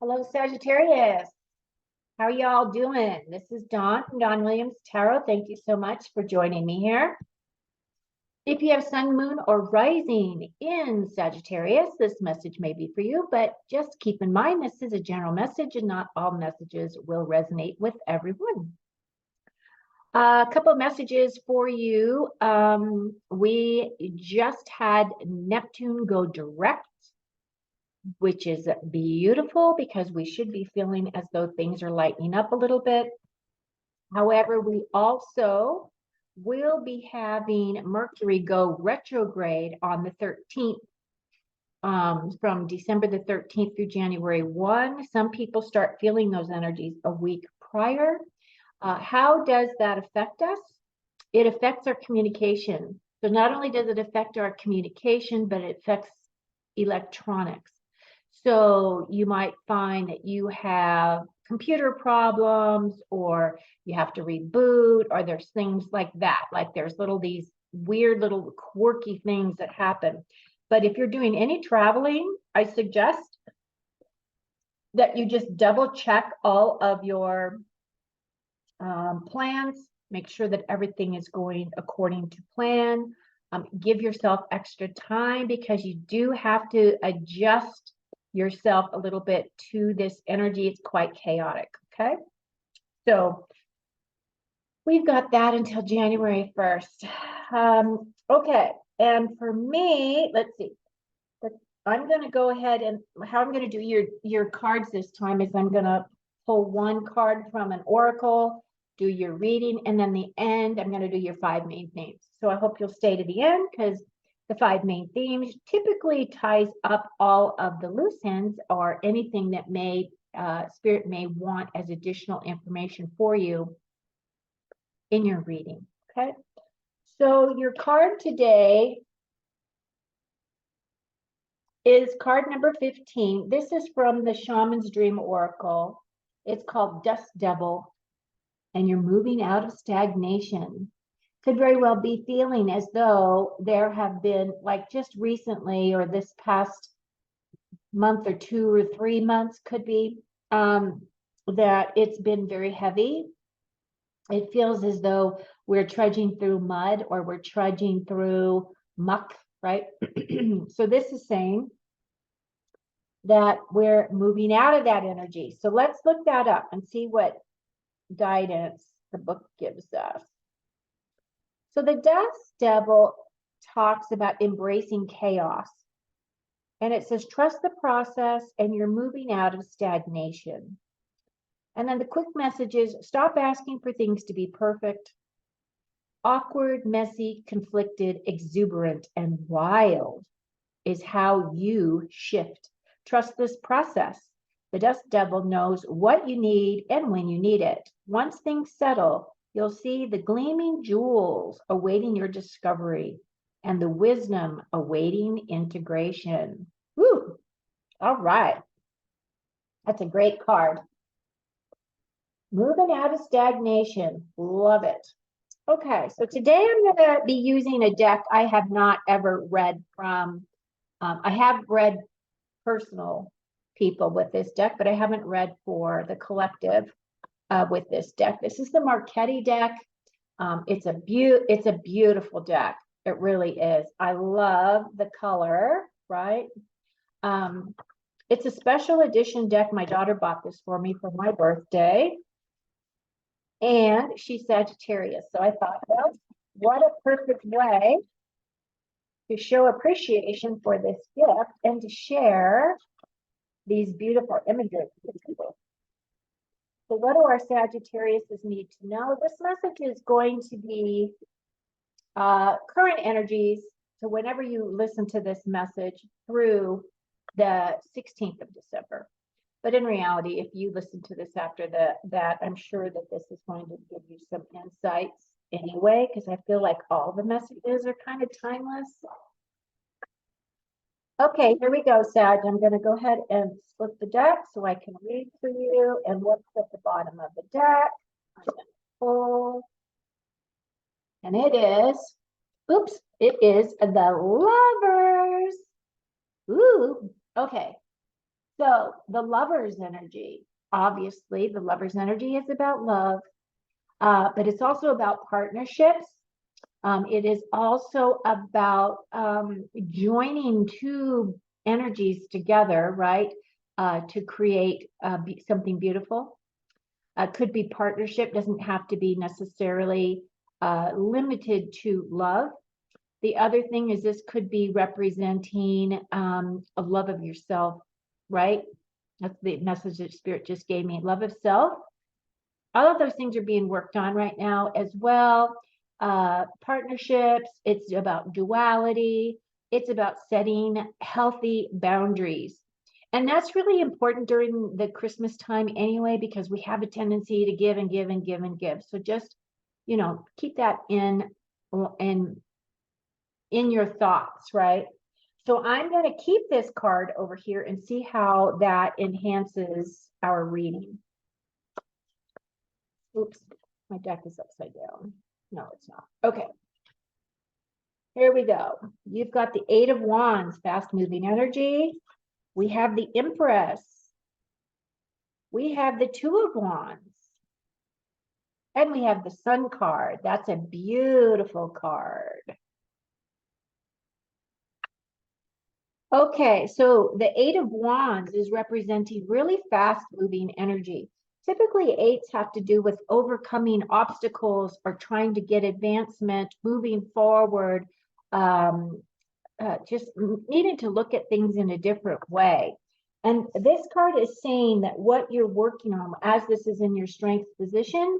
Hello, Sagittarius. How are y'all doing? This is Dawn from Dawn Williams Tarot. Thank you so much for joining me here. If you have sun, moon, or rising in Sagittarius, this message may be for you, but just keep in mind this is a general message and not all messages will resonate with everyone. A couple of messages for you. We just had Neptune go direct, which is beautiful because we should be feeling as though things are lightening up a little bit. However, we also will be having Mercury go retrograde on the 13th, from December the 13th through January 1. Some people start feeling those energies a week prior. How does that affect us? It affects our communication. So not only does it affect our communication, but it affects electronics. So you might find that you have computer problems, or you have to reboot, or there's things like that. Like there's these weird little quirky things that happen. But if you're doing any traveling, I suggest that you just double check all of your plans. Make sure that everything is going according to plan. Give yourself extra time because you do have to adjust yourself a little bit to this energy. It's quite chaotic, okay? So we've got that until January 1st. Okay, and for me, let's see. I'm going to go ahead and how I'm going to do your cards this time is I'm going to pull one card from an oracle, do your reading, and then the end, I'm going to do your 5 main themes. So I hope you'll stay to the end because the 5 main themes typically ties up all of the loose ends or anything that Spirit may want as additional information for you in your reading, okay? So your card today is card number 15. This is from the Shaman's Dream Oracle. It's called Dust Devil, and you're moving out of stagnation. Could very well be feeling as though there have been, like just recently or this past month or 2 or 3 months, could be that it's been very heavy. It feels as though we're trudging through mud or we're trudging through muck, right? So this is saying that we're moving out of that energy. So let's look that up and see what guidance the book gives us. So the Dust Devil talks about embracing chaos. And it says, trust the process and you're moving out of stagnation. And then the quick message is, stop asking for things to be perfect. Awkward, messy, conflicted, exuberant, and wild is how you shift. Trust this process. The Dust Devil knows what you need and when you need it. Once things settle, you'll see the gleaming jewels awaiting your discovery and the wisdom awaiting integration. Woo! All right. That's a great card. Moving out of stagnation. Love it. Okay, so today I'm going to be using a deck I have not ever read from. I have read personal people with this deck, but I haven't read for the collective with this deck. This is the Marchetti deck. It's a beautiful deck. It really is. I love the color, right? It's a special edition deck. My daughter bought this for me for my birthday. And she's Sagittarius. So I thought, well, what a perfect way to show appreciation for this gift and to share these beautiful images with people. So what do our Sagittariuses need to know? This message is going to be current energies. So whenever you listen to this message through the 16th of December. But in reality, if you listen to this after that, I'm sure that this is going to give you some insights anyway, because I feel like all the messages are kind of timeless. Okay, here we go, Sag. I'm going to go ahead and flip the deck so I can read for you. And what's at the bottom of the deck? I'm going to pull. And it is the Lovers. Ooh, okay. So the lover's energy, obviously, the lover's energy is about love, but it's also about partnerships. It is also about joining two energies together, right, to create something beautiful. Could be partnership, doesn't have to be necessarily limited to love. The other thing is this could be representing a love of yourself, right? That's the message that Spirit just gave me. Love of self. All of those things are being worked on right now as well. Partnerships, it's about duality, it's about setting healthy boundaries. And that's really important during the Christmas time anyway, because we have a tendency to give and give and give and give. So just, keep that in your thoughts, right? So I'm going to keep this card over here and see how that enhances our reading. Oops, my deck is upside down. No, it's not. Okay. Here we go. You've got the Eight of Wands, fast moving energy. We have the Empress. We have the Two of Wands. And we have the Sun card. That's a beautiful card. Okay, so the Eight of Wands is representing really fast moving energy. Typically, eights have to do with overcoming obstacles or trying to get advancement, moving forward, just needing to look at things in a different way. And this card is saying that what you're working on, as this is in your strength position,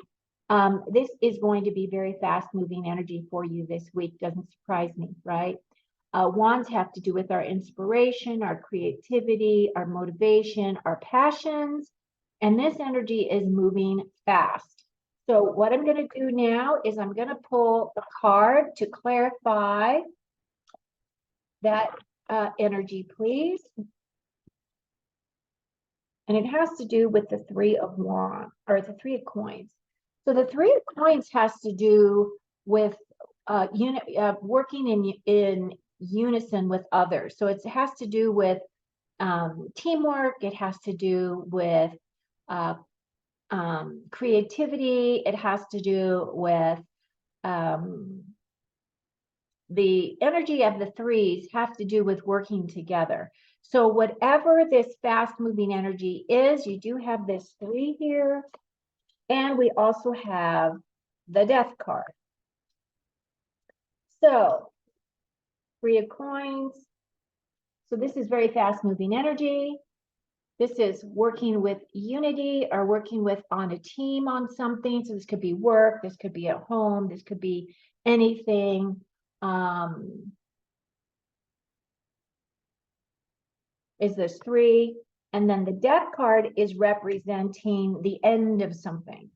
this is going to be very fast moving energy for you this week. Doesn't surprise me, right? Wands have to do with our inspiration, our creativity, our motivation, our passions, and this energy is moving fast. So what I'm going to do now is I'm going to pull a card to clarify that energy, please. And it has to do with the Three of Wands, or the Three of Coins. So the Three of Coins has to do with working in unison with others. So it has to do with teamwork. It has to do with creativity. It has to do with the energy of the threes have to do with working together. So whatever this fast moving energy is, you do have this three here. And we also have the Death card. So Three of Coins. So this is very fast moving energy. This is working with unity or working with on a team on something. So this could be work, this could be at home, this could be anything. Is this three? And then the Death card is representing the end of something.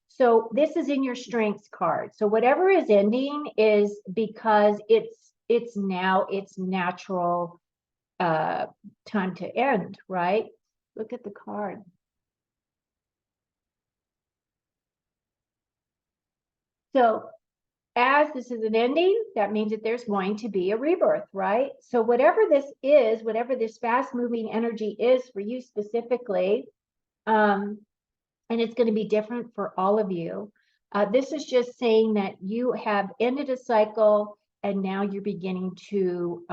So this is in your strengths card. So whatever is ending is because it's now its natural time to end, right? Look at the card. So as this is an ending, that means that there's going to be a rebirth, right? So whatever this is, whatever this fast moving energy is for you specifically, and it's going to be different for all of you. This is just saying that you have ended a cycle and now you're beginning to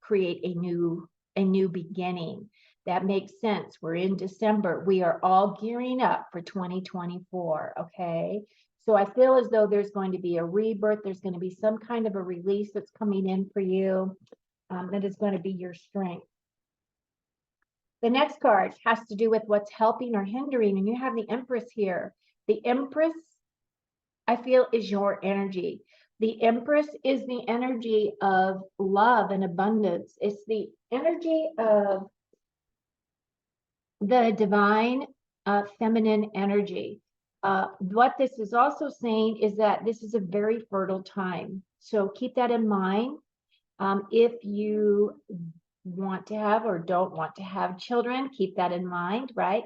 create a new beginning. That makes sense. We're in December. We are all gearing up for 2024, okay? So I feel as though there's going to be a rebirth. There's going to be some kind of a release that's coming in for you that is going to be your strength. The next card has to do with what's helping or hindering, and you have the Empress here. The Empress, I feel, is your energy. The Empress is the energy of love and abundance. It's the energy of the divine feminine energy. What this is also saying is that this is a very fertile time. So keep that in mind. If you want to have or don't want to have children, keep that in mind, right?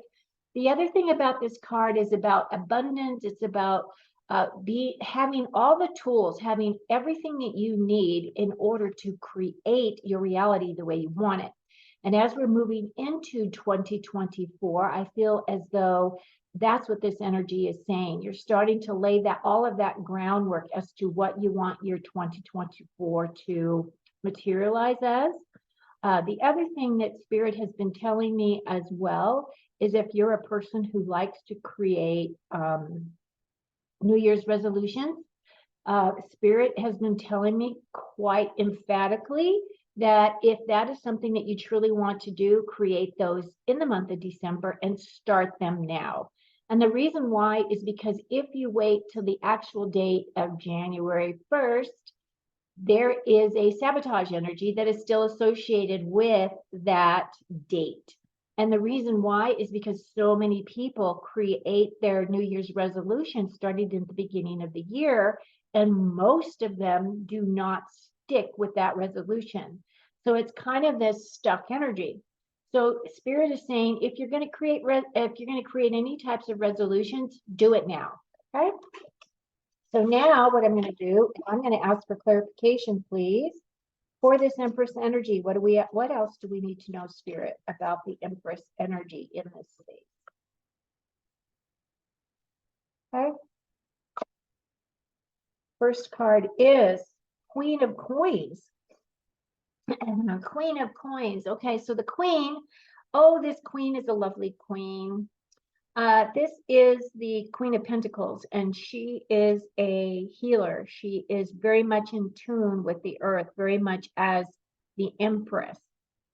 The other thing about this card is about abundance. It's about having all the tools, having everything that you need in order to create your reality the way you want it. And as we're moving into 2024, I feel as though that's what this energy is saying. You're starting to lay that all of that groundwork as to what you want your 2024 to materialize as. The other thing that Spirit has been telling me as well is if you're a person who likes to create New Year's resolutions, Spirit has been telling me quite emphatically that if that is something that you truly want to do, create those in the month of December and start them now. And the reason why is because if you wait till the actual date of January 1st, there is a sabotage energy that is still associated with that date. And the reason why is because so many people create their New Year's resolutions starting in the beginning of the year, and most of them do not stick with that resolution. So it's kind of this stuck energy. So Spirit is saying, if you're going to create any types of resolutions, do it now. Okay. So now what I'm going to do, I'm going to ask for clarification, please, for this Empress energy. What else do we need to know, Spirit, about the Empress energy in this space? Okay. First card is Queen of Coins. Queen of Coins. Okay, so the Queen, this Queen is a lovely Queen. This is the Queen of Pentacles, and she is a healer. She is very much in tune with the earth, very much as the Empress.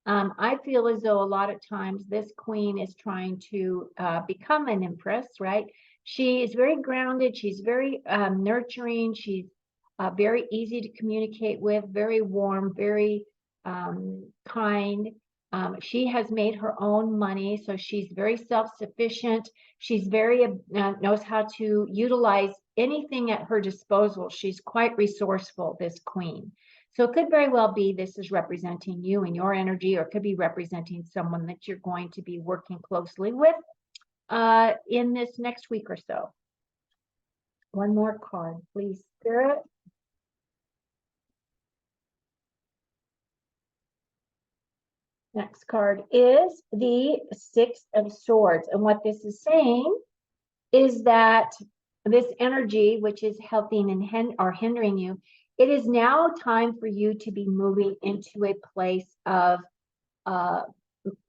I feel as though a lot of times this Queen is trying to become an Empress, right? She is very grounded. She's very nurturing. She's very easy to communicate with, very warm, very kind. She has made her own money, so she's very self-sufficient. She's very knows how to utilize anything at her disposal. She's quite resourceful, this Queen. So it could very well be this is representing you and your energy, or it could be representing someone that you're going to be working closely with in this next week or so. One more card, please, Spirit. Next card is the Six of Swords. And what this is saying is that this energy, which is helping and or hindering you, it is now time for you to be moving into a place of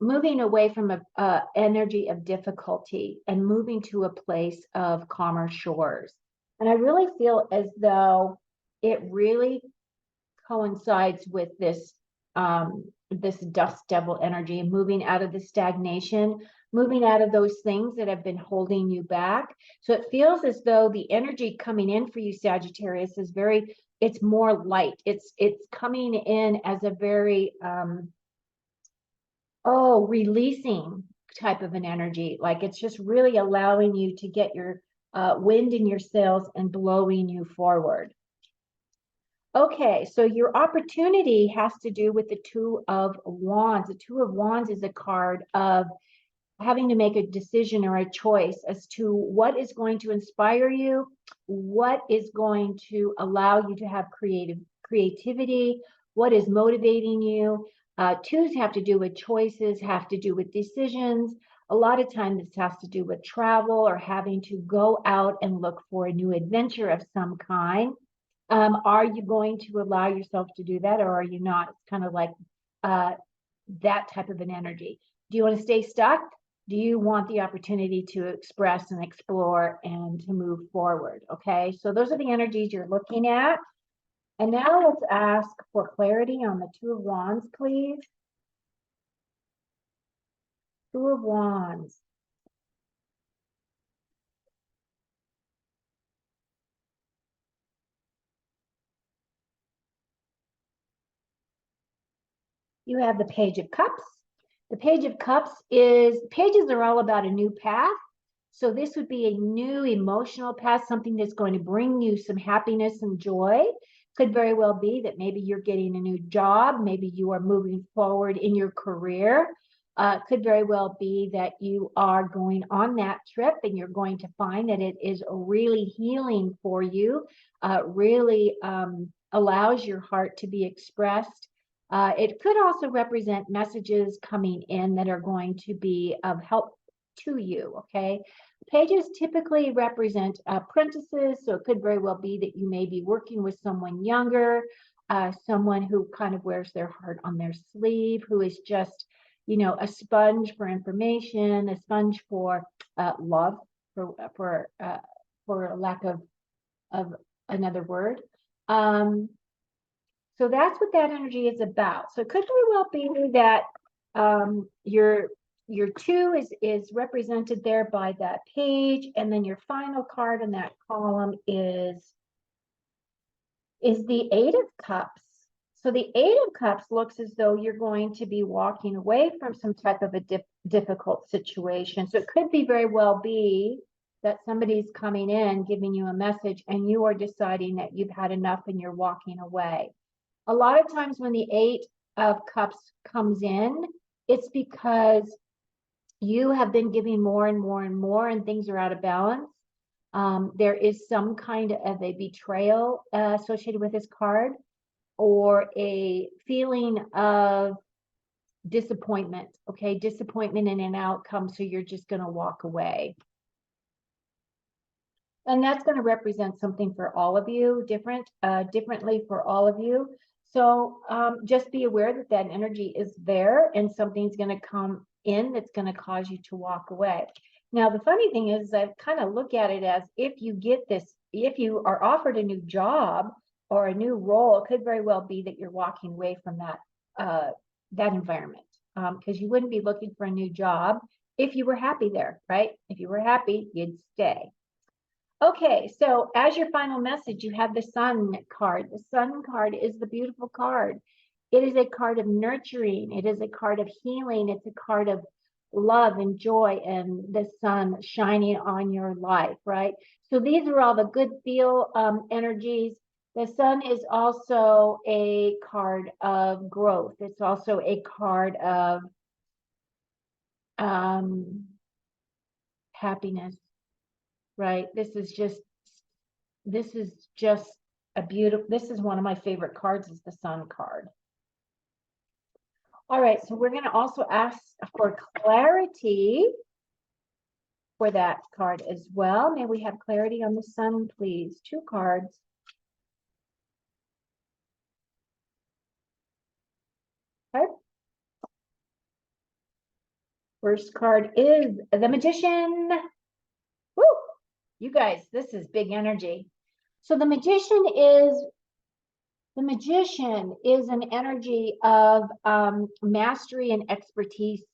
moving away from a energy of difficulty and moving to a place of calmer shores. And I really feel as though it really coincides with this this dust devil energy, moving out of the stagnation, moving out of those things that have been holding you back. So it feels as though the energy coming in for you, Sagittarius, is it's more light. It's coming in as a very releasing type of an energy. Like it's just really allowing you to get your wind in your sails and blowing you forward. Okay, so your opportunity has to do with the Two of Wands. The Two of Wands is a card of having to make a decision or a choice as to what is going to inspire you, what is going to allow you to have creativity, what is motivating you. Twos have to do with choices, have to do with decisions. A lot of times this has to do with travel or having to go out and look for a new adventure of some kind. Are you going to allow yourself to do that, or are you not? It's kind of like that type of an energy. Do you want to stay stuck? Do you want the opportunity to express and explore and to move forward? Okay, so those are the energies you're looking at. And now let's ask for clarity on the Two of Wands, please. Two of Wands. You have the Page of Cups. The Page of Cups pages are all about a new path. So this would be a new emotional path, something that's going to bring you some happiness and joy. Could very well be that maybe you're getting a new job. Maybe you are moving forward in your career. Could very well be that you are going on that trip and you're going to find that it is really healing for you, really allows your heart to be expressed. It could also represent messages coming in that are going to be of help to you, okay? Pages typically represent apprentices, so it could very well be that you may be working with someone younger, someone who kind of wears their heart on their sleeve, who is just, you know, a sponge for information, a sponge for love, for lack of another word. So that's what that energy is about. So it could very well be that your 2 is represented there by that page, and then your final card in that column is the 8 of Cups. So the 8 of Cups looks as though you're going to be walking away from some type of a difficult situation. So it could be very well be that somebody's coming in, giving you a message, and you are deciding that you've had enough and you're walking away. A lot of times when the 8 of Cups comes in, it's because you have been giving more and more and more, and things are out of balance. There is some kind of a betrayal associated with this card, or a feeling of disappointment, okay? Disappointment in an outcome, so you're just going to walk away. And that's going to represent something for all of you, differently for all of you. So just be aware that that energy is there, and something's going to come in that's going to cause you to walk away. Now, the funny thing is, I kind of look at it as if you get this, if you are offered a new job or a new role, it could very well be that you're walking away from that environment, because you wouldn't be looking for a new job if you were happy there, right? If you were happy, you'd stay. Okay, so as your final message, you have the Sun card. The Sun card is the beautiful card. It is a card of nurturing. It is a card of healing. It's a card of love and joy and the sun shining on your life, right? So these are all the good feel energies. The Sun is also a card of growth. It's also a card of happiness, right? This is just a beautiful, this is one of my favorite cards, is the Sun card. All right, so we're going to also ask for clarity for that card as well. May we have clarity on the Sun, please? 2 cards. Okay. First card is the Magician. Woo! You guys, this is big energy. So the Magician is an energy of mastery and expertise.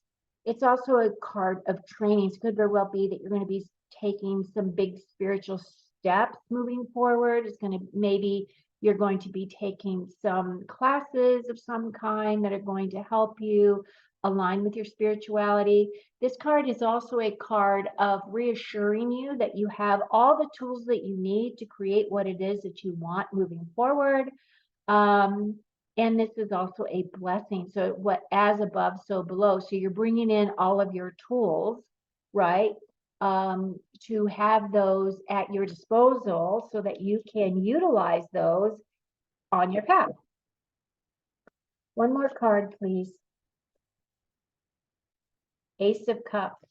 It's also a card of training. So it could very well be that you're going to be taking some big spiritual steps moving forward. It's going to, maybe you're going to be taking some classes of some kind that are going to help you align with your spirituality. This card is also a card of reassuring you that you have all the tools that you need to create what it is that you want moving forward. And this is also a blessing. So what, as above, so below. So you're bringing in all of your tools, right? To have those at your disposal so that you can utilize those on your path. One more card, please. Ace of Cups.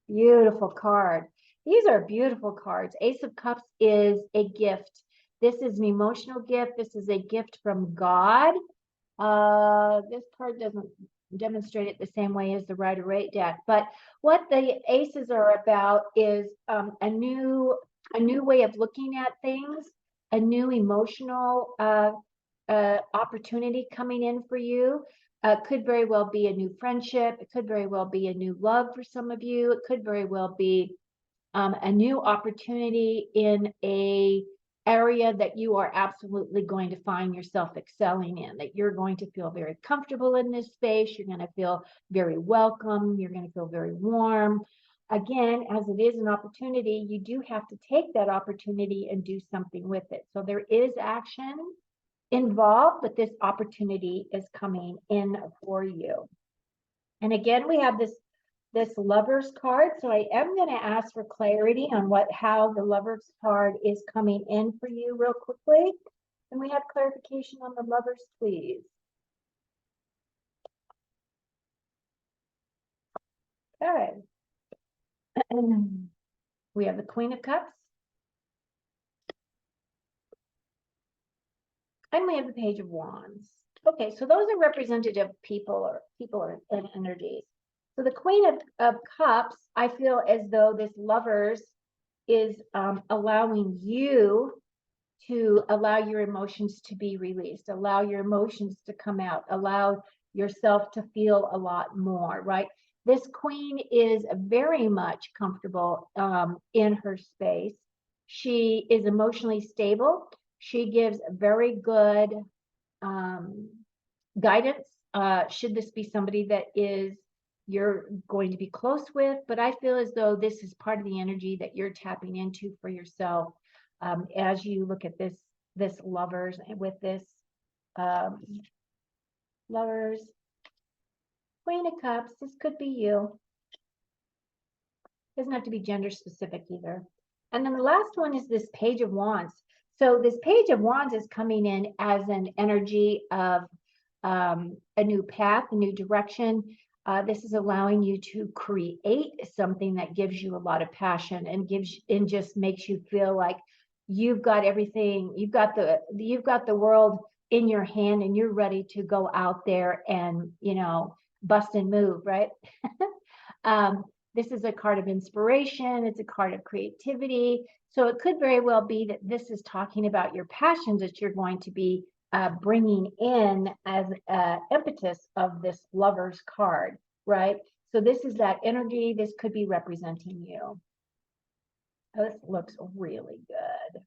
Beautiful card. These are beautiful cards. Ace of Cups is a gift. This is an emotional gift. This is a gift from God. This card doesn't demonstrate it the same way as the Rider-Waite deck, but what the aces are about is a new way of looking at things, a new emotional opportunity coming in for you. Could very well be a new friendship. It could very well be a new love for some of you. It could very well be a new opportunity in a area that you are absolutely going to find yourself excelling in, that you're going to feel very comfortable in this space. You're going to feel very welcome. You're going to feel very warm. Again, as it is an opportunity, you do have to take that opportunity and do something with it. So there is action involved, but this opportunity is coming in for you. And again, we have this Lover's card. So I am going to ask for clarity on how the Lover's card is coming in for you real quickly. Can we have clarification on the Lovers, please? Okay. We have the Queen of Cups. And we have the Page of Wands. Okay, so those are representative people or energies. So the Queen of Cups, I feel as though this Lovers is allowing you to allow your emotions to be released, allow your emotions to come out, allow yourself to feel a lot more, right? This Queen is very much comfortable in her space. She is emotionally stable. She gives very good guidance. Should this be somebody that is you're going to be close with, but I feel as though this is part of the energy that you're tapping into for yourself as you look at this Lovers and with this Lovers, Queen of Cups. This could be you. Doesn't have to be gender specific either. And then the last one is this Page of Wands. So this Page of Wands is coming in as an energy of a new path, a new direction. This is allowing you to create something that gives you a lot of passion and just makes you feel like you've got everything, you've got the world in your hand and you're ready to go out there and, bust and move, right? This is a card of inspiration. It's a card of creativity. So it could very well be that this is talking about your passions that you're going to be bringing in as impetus of this Lovers card, right? So this is that energy. This could be representing you. Oh, this looks really good.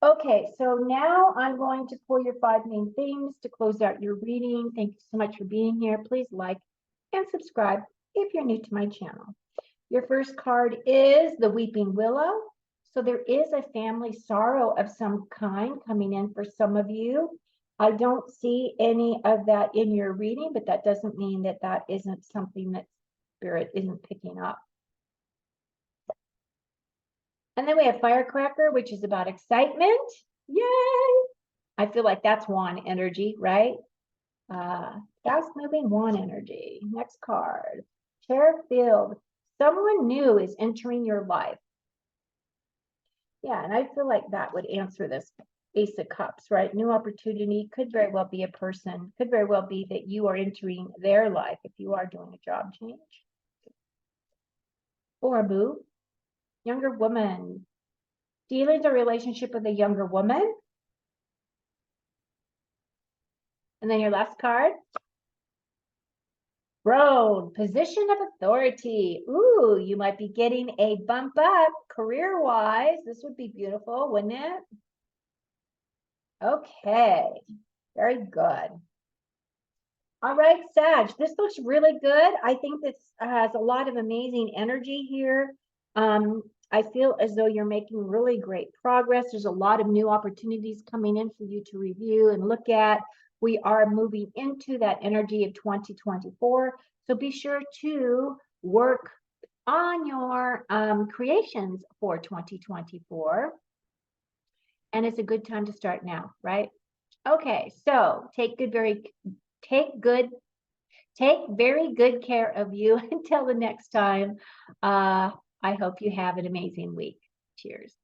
Okay, so now I'm going to pull your 5 main themes to close out your reading. Thank you so much for being here. Please like and subscribe if you're new to my channel. Your first card is the Weeping Willow. So there is a family sorrow of some kind coming in for some of you. I don't see any of that in your reading, but that doesn't mean that that isn't something that Spirit isn't picking up. And then we have Firecracker, which is about excitement. Yay! I feel like that's Wand energy, right? Fast-moving Wand energy. Next card. Fairfield. Someone new is entering your life. Yeah, and I feel like that would answer this Ace of Cups, right? New opportunity could very well be a person, could very well be that you are entering their life if you are doing a job change. Or a move. Younger woman. Dealing a relationship with a younger woman. And then your last card. Throne, position of authority. Ooh, you might be getting a bump up career-wise. This would be beautiful, wouldn't it? Okay, very good. All right, Sag, this looks really good. I think this has a lot of amazing energy here. I feel as though you're making really great progress. There's a lot of new opportunities coming in for you to review and look at. We are moving into that energy of 2024. So be sure to work on your creations for 2024. And it's a good time to start now, right? Okay, so take very good care of you until the next time. I hope you have an amazing week. Cheers.